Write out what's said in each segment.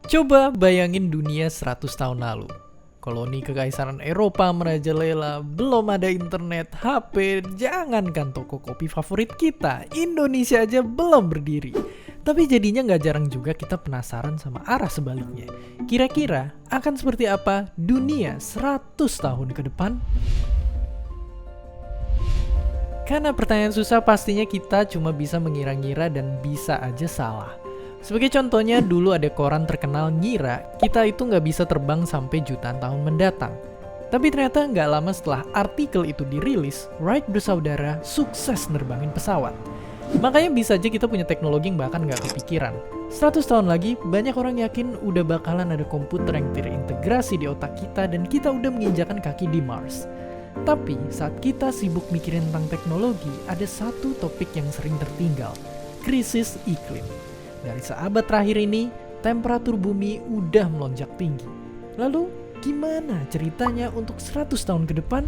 Coba bayangin dunia 100 tahun lalu. Koloni kekaisaran Eropa merajalela, belum ada internet, HP, jangankan toko kopi favorit kita, Indonesia aja belum berdiri. Tapi jadinya nggak jarang juga kita penasaran sama arah sebaliknya. Kira-kira akan seperti apa dunia 100 tahun ke depan? Karena pertanyaan susah pastinya kita cuma bisa mengira-ngira dan bisa aja salah. Sebagai contohnya, dulu ada koran terkenal ngira kita itu nggak bisa terbang sampai jutaan tahun mendatang. Tapi ternyata nggak lama setelah artikel itu dirilis, Wright bersaudara sukses nerbangin pesawat. Makanya bisa aja kita punya teknologi yang bahkan nggak kepikiran. 100 tahun lagi, banyak orang yakin udah bakalan ada komputer yang terintegrasi di otak kita dan kita udah menginjakan kaki di Mars. Tapi saat kita sibuk mikirin tentang teknologi, ada satu topik yang sering tertinggal, krisis iklim. Dari seabad terakhir ini, temperatur bumi udah melonjak tinggi. Lalu, gimana ceritanya untuk 100 tahun ke depan?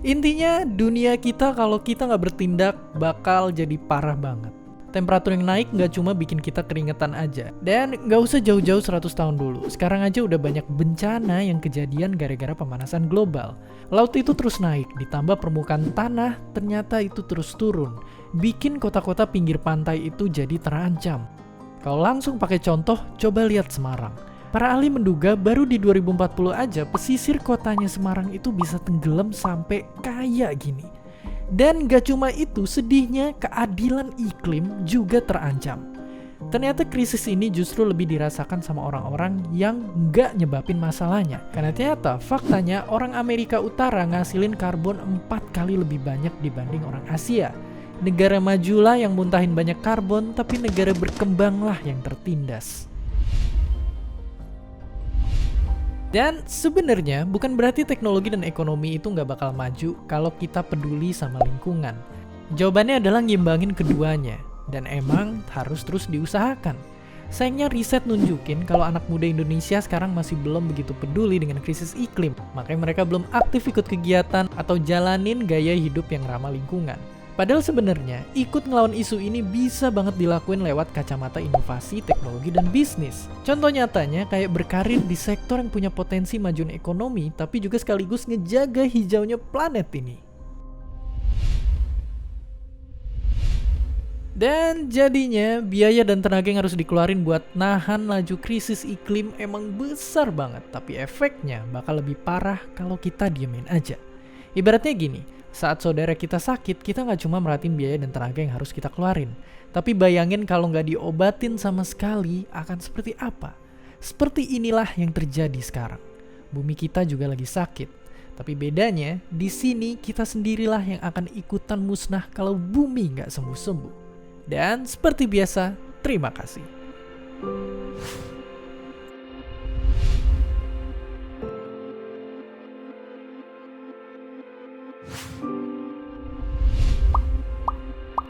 Intinya, dunia kita kalau kita nggak bertindak bakal jadi parah banget. Temperatur yang naik nggak cuma bikin kita keringetan aja. Dan nggak usah jauh-jauh 100 tahun dulu. Sekarang aja udah banyak bencana yang kejadian gara-gara pemanasan global. Laut itu terus naik, ditambah permukaan tanah ternyata itu terus turun. Bikin kota-kota pinggir pantai itu jadi terancam. Kalau langsung pakai contoh, coba lihat Semarang. Para ahli menduga baru di 2040 aja pesisir kotanya Semarang itu bisa tenggelam sampai kayak gini. Dan gak cuma itu, sedihnya keadilan iklim juga terancam. Ternyata krisis ini justru lebih dirasakan sama orang-orang yang gak nyebabin masalahnya. Karena ternyata faktanya orang Amerika Utara ngasilin karbon 4 kali lebih banyak dibanding orang Asia. Negara majulah yang muntahin banyak karbon, tapi negara berkembanglah yang tertindas. Dan sebenarnya bukan berarti teknologi dan ekonomi itu nggak bakal maju kalau kita peduli sama lingkungan. Jawabannya adalah ngimbangin keduanya, dan emang harus terus diusahakan. Sayangnya riset nunjukin kalau anak muda Indonesia sekarang masih belum begitu peduli dengan krisis iklim, makanya mereka belum aktif ikut kegiatan atau jalanin gaya hidup yang ramah lingkungan. Padahal sebenarnya ikut ngelawan isu ini bisa banget dilakuin lewat kacamata inovasi, teknologi, dan bisnis. Contoh nyatanya kayak berkarir di sektor yang punya potensi majuin ekonomi, tapi juga sekaligus ngejaga hijaunya planet ini. Dan jadinya biaya dan tenaga yang harus dikeluarin buat nahan laju krisis iklim emang besar banget, tapi efeknya bakal lebih parah kalau kita diemin aja. Ibaratnya gini, saat saudara kita sakit, kita nggak cuma merhatiin biaya dan tenaga yang harus kita keluarin. Tapi bayangin kalau nggak diobatin sama sekali, akan seperti apa? Seperti inilah yang terjadi sekarang. Bumi kita juga lagi sakit. Tapi bedanya, di sini kita sendirilah yang akan ikutan musnah kalau bumi nggak sembuh-sembuh. Dan seperti biasa, terima kasih.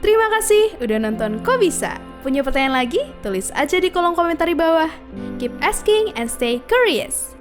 Terima kasih udah nonton Kok Bisa? Punya pertanyaan lagi? Tulis aja di kolom komentar di bawah. Keep asking and stay curious.